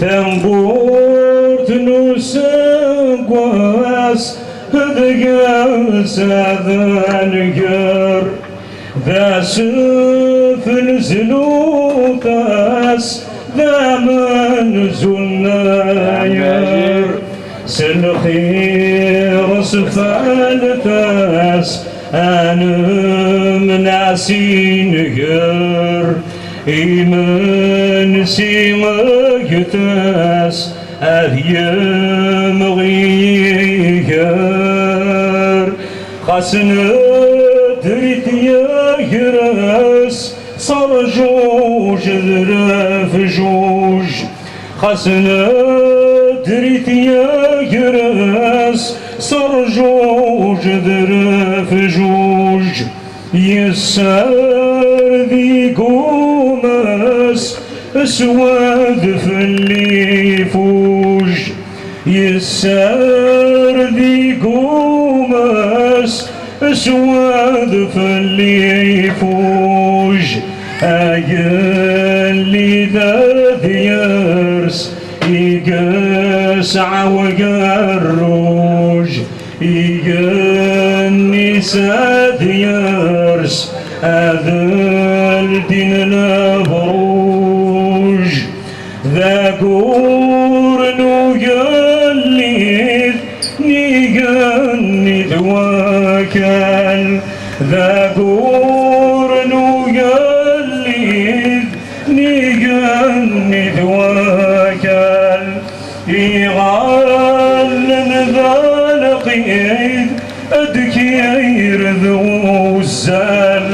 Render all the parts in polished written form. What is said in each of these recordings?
تنبورت نسقواس هدقاس ذانقر ذا سفن زلوقاس ذا منزل ناير سلخير سفالتاس أنا مناسي نقر إيمان سيماكتاس أذيام غير خاسنا دريت يا جراس صار جوج ذرف جوج خاسنا دريت يا جراس صار جوج ذرف جوج يسار ذي قوماس اسود في اللي يفوج يسار ذي قوماس اسود في اللي يفوج اللي ذا ديارس يقاس عوقروج يقني ساديارس أذل دين البروج ذا قورن وقليد نيقني ذواكل ذا قورن وقليد نيقني ذواكل يغالن ذا لقيد أدكير ذو الزال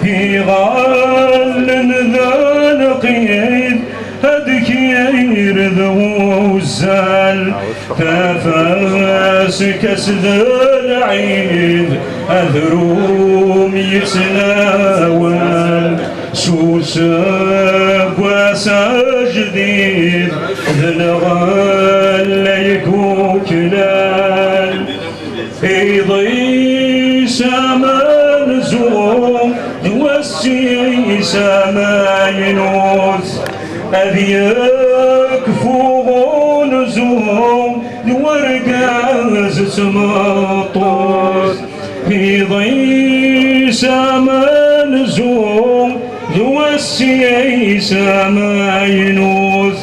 يغالن ذا لقيد أدكير ذو الزال تفاس كسد العيد أذروم يتناول سوسب وسجديد ذنغال يكوكلال يضي سما نزوم يوسي سما ينوث أذيك فوق نزوم ورقاز سمطوث يضي سما نزوم يوسي سما ينوث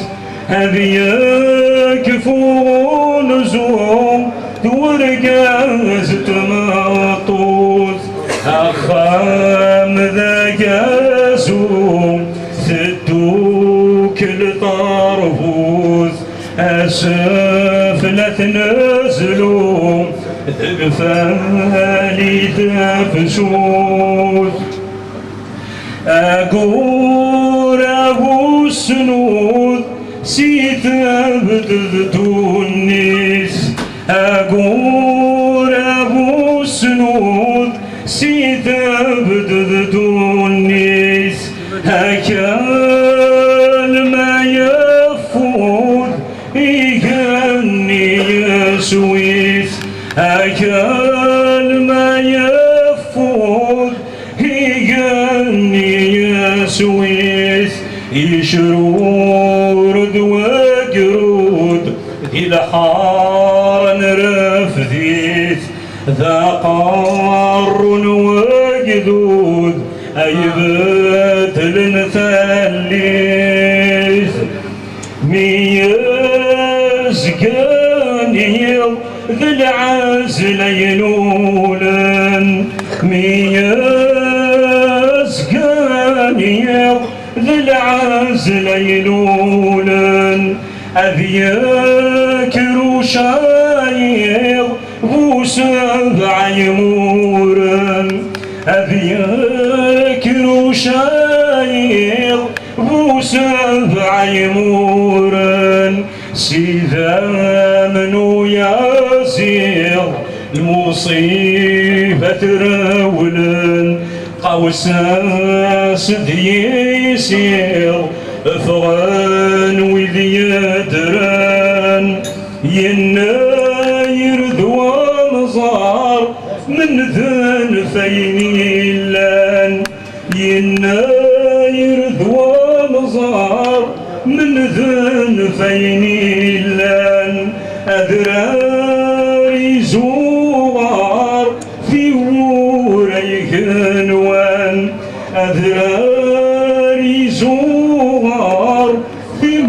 أذيك فوق نزوم ورقاز تمطوث أخام ذا قاسوم ثدوك الطرفوث أسفلة نزلوم ذبفالي تفسوث أقول أبو السنود سيتبت النيس أقول أبو السنود سيتبت النيس هكال ما يفوت يغني يسويس هكال ما يفوت يغني يسويس يشرورد وقرود إلى حار رفذيت ذا قار وقدود أيبت لنثليث ميز قانيل ذا العزل ينولن ميز قانيل ذا العزل ينولن أذيكر وشاير وسبع يمورن أذيكر وشاير وسبع يمورن سيذا منو ياسير المصيبة ترولن قوساس ديسير افغان وذي يدران يناير دوام صار من ذن فين اللان يناير دوام صار من ذنفين اللان أذراري زوار في وريك نوان أذراري زوار في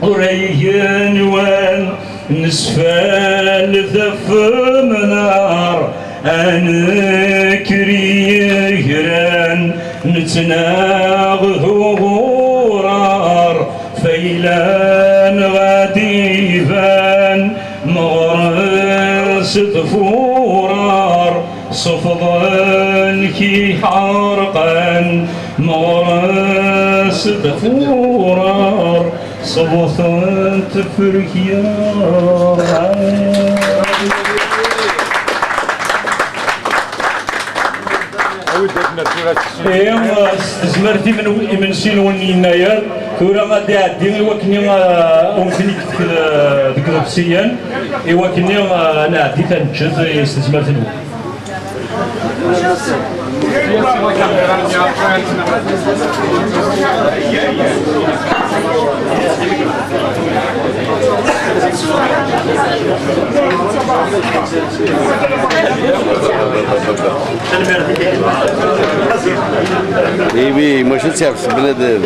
وريك نوان نسفال ذف منار أنكري هران نتناغ غورار فيلان غاديفان مغرس ظفورار صفضان كي حرقان مغرس ظفورار صبوثان تفرك يا زمرتي من سيلون يناير ثورة غادي عدي وكني أمثلي ديك البسيان وكني أنا عدي تنجز استثمرت الوقت Baby, ما شو تسافر بلد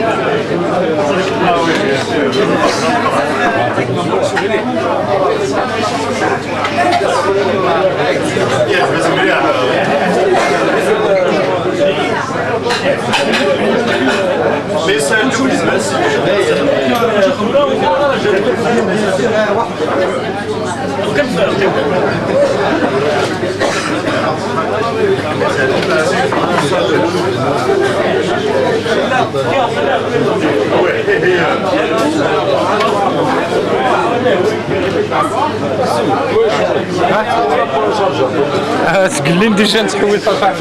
تقلين ديجا نتحول الخارج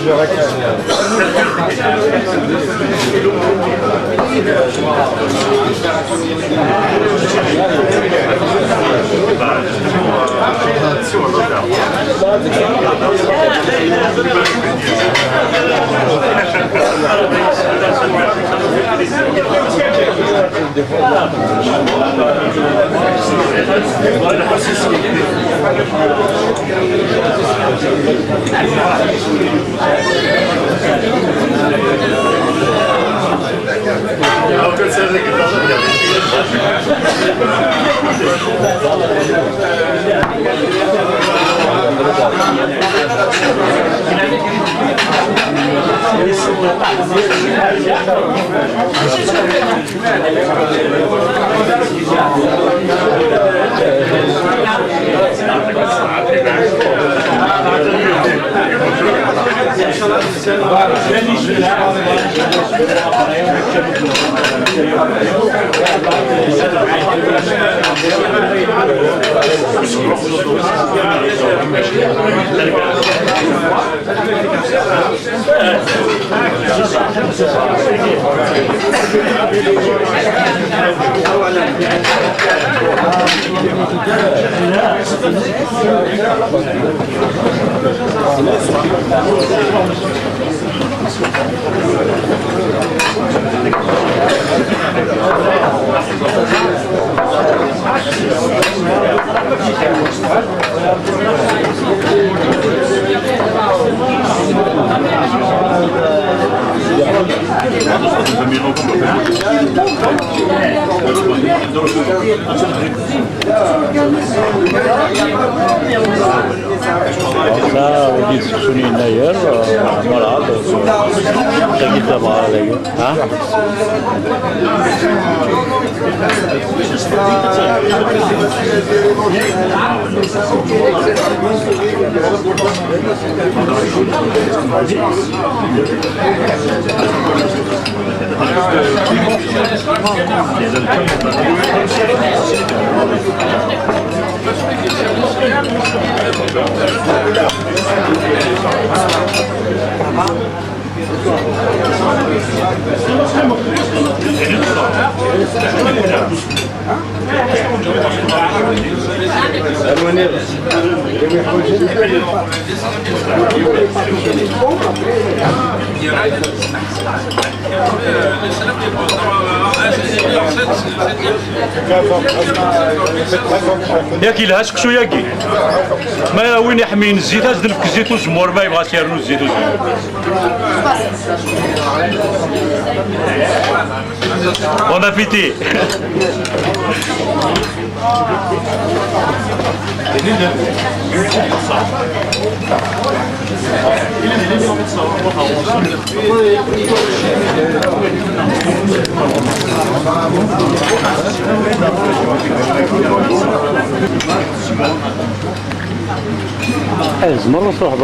لا ودي تسوني ناير مراد تجي تبع عليه ها ياكي لهاش كشو ياكي ما وين يحمين الزيت هاز دلك الزيت وزمور ما يبغى يرنو الزيت وزمور بون ابيتي زمر تروح